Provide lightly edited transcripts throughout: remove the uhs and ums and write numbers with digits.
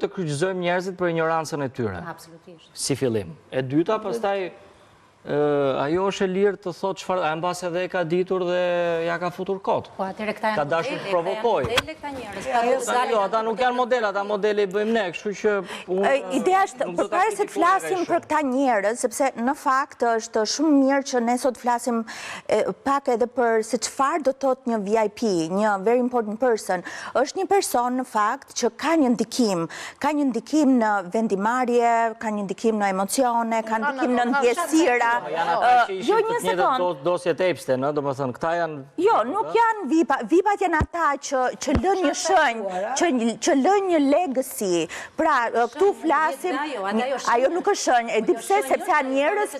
të kryqëzojmë njerëzit për ignorancën e tyre. Absolutisht. Si fillim. E dyta, pastaj, ajo është e lirë të thotë çfarë, e mbas edhe e ka ditur dhe ja ka futur kot. Po atëre këta Ka dashur të provokoj. Jo, ata nuk janë model, ata modele i bëjmë ne, kështu që ideja është përpara se të flasim për këta njerëz, sepse në fakt është shumë mirë që ne sot flasim pak edhe për se çfarë do thotë një VIP, një very important person. Është një person në fakt që ka një ndikim në vendimarrje, ka një ndikim në emocione, ka ndikim në ndjesira. Jo, një sekond. Dosjet Epstein, do më thënë, këta janë... Jo, nuk janë vipa. Vipat janë ata që lën një shenjë, që lën një legacy. Pra, këtu flasim... Ajo nuk është shenjë. E di pse, sepse janë njerëz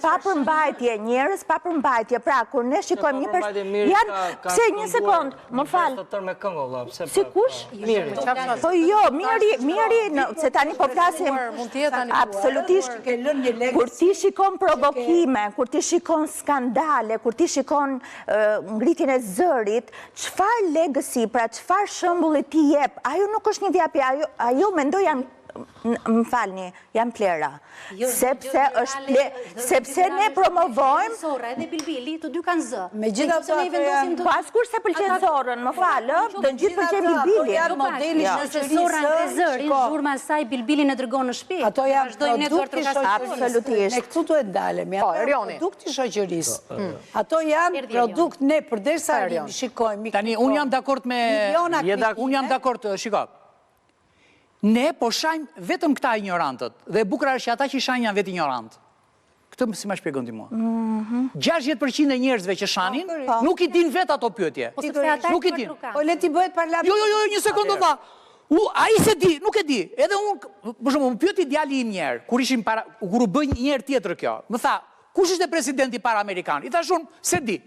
pa përmbajtje. Pra, kur ne shikojmë një person... Janë... Pse, një sekond, më falë. Si kush? Miri. Po jo, Miri, se tani po flasim... Absolutisht. Kur ti shikon provokime, kur ti shikon skandale, kur ti shikon ngritjen e zërit, çfarë legacy, pra çfarë shembulli ti jep, ajo nuk është një VIP, ajo mendoj janë, më falni, janë plera. Sepse ne promovojmë... Sora edhe Bilbili, të dy kanë zë. Po askur se pëlqen Zorën, më falë, të gjithë pëlqen Bilbili. Nëse Sora në zërin, zhurma e saj Bilbilin e dërgon në shtëpi. Ato janë produkti shoqërisë. Ne këtu duhet dalem, janë produkti shoqërisë. Ato janë produkt ne përderisa shikojmë. Tani, unë jam dakord me... Unë jam dakord, shiko. Ne po shajmë vetëm këta ignorantët, dhe bukra është që ata që shajnë janë vetë ignorantë. Këtë si ma shpjegon ti mua. 60% e njerëzve që shanin, nuk i din vetë ato pyetje. Nuk i din. Po le ti bëhet parlament. Jo, një sekundë dha. A i se di, nuk e di. Edhe unë, për shumë, më pyeti djali im njerë, kur u bëj njerë tjetër kjo, më tha, kush ishte presidenti para Amerikan? I thash unë, se di.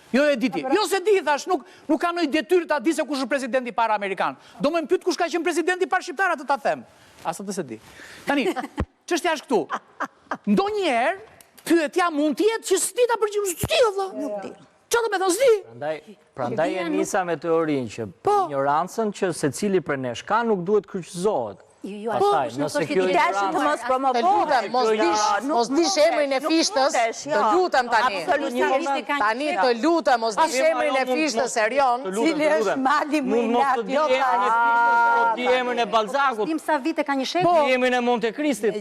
Jo e diti. Jo se di, thash, nuk ka nëjë detyrë ta di se kush është presidenti para Amerikan. Do më pyet kush ka qenë presidenti para shqiptar atë ta them. Asa të se di. Tani, çështja është këtu. Ndonjëherë pyetja mund të jetë që s'di ta përgjigjesh, s'di valla. Nuk di. Çfarë do të thonë s'di? Prandaj e nisa me teorinë që ignorancën që secili për nesh ka nuk duhet kryqëzohet. Ideja është të mos promovohet. Mos dish emrin e fishtës, të lutem tani. Tani të lutem, mos dish emrin e fishtës Erion. Cili është mali më i lartë. Di emrin e Balzakut. Dim sa vite ka një shekull. Di emrin e Monte Cristit.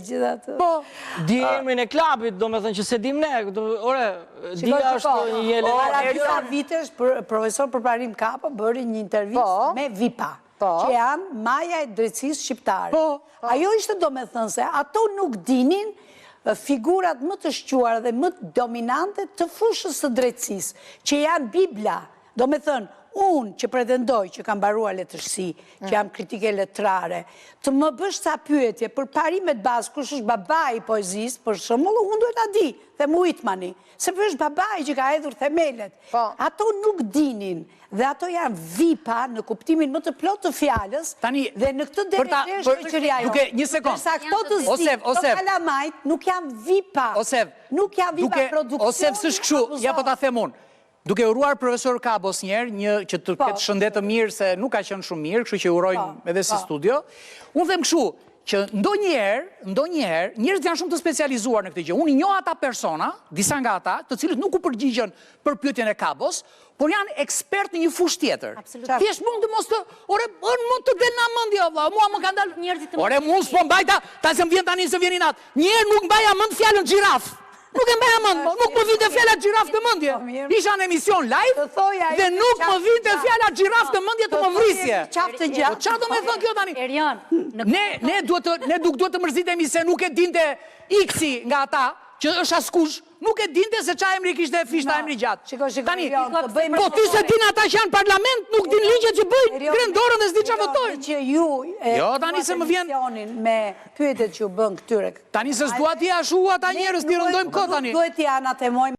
Di emrin e klubit, do me thënë që se dim ne. Ore, dia është një jelena. Para disa vitesh, profesor Përparim Kapa bëri një intervistë me VIP-a, që janë maja e drejtësisë shqiptare. Ajo ishte do me thënë se ato nuk dinin figurat më të shquar dhe më dominante të fushës së drejtësisë, që janë Bibla, do me thënë, unë që pretendoj që kam baruar letërsi, që jam kritike letrare, të më bësh ca pyetje për parimet bazë, kush është babai i poezisë, për shembull, unë duhet ta di, them Whitmani, sepse është babai që ka hedhur themelet. Ato nuk dinin, dhe ato janë VIP-a në kuptimin më të plot të fjalës, dhe në këtë drejtim shoqëria jote. Një sekond. Sa këto të zi, këto kalamajt nuk janë VIP-a. Nuk janë VIP-a produksion. Osef s'është kështu, ja po ta them unë. Duke uruar profesor Kabos njerë, që të ketë shëndetë mirë, se nuk ka qenë shumë mirë, kështu që urojmë edhe si studio, unë them kështu, që ndonjëherë, njerëzit janë shumë të specializuar në këtë gjë. Unë i njoh ata persona, disa nga ata, të cilët nuk u përgjigjen për pyetjen e Kabos, por janë ekspert në një fushë tjetër. Thjesht mund të mos të, mund të del na mendja valla, mua më kanë dalë njerëzit. Ore, mua s'po mbajta, ta se vjen tani se vjen i natë. Njerë nuk mbaja mend fjalën xhiraf. Nuk e mbaja mend, nuk më vinte fjala xhiraf të mendje. Isha në emision live dhe nuk më vinte fjala xhiraf të mendje të më vrisje. Çfarë do më thon kjo tani? Erion, ne duhet të mërzitemi se nuk e dinte X nga ata që është askush, nuk e dinte se qa emri kishte fishta emri gjatë. Tani, po ty se din ata që janë parlament, nuk din ligjet që bëjnë, kren dorën dhe s'di qa votojnë. Jo, tani se më vjen... Me pyetet që u bën këtyre. Tani se s'dua ti ashu ata njerës, t'i rëndojmë këtë tani. Duhet t'i anatemojmë.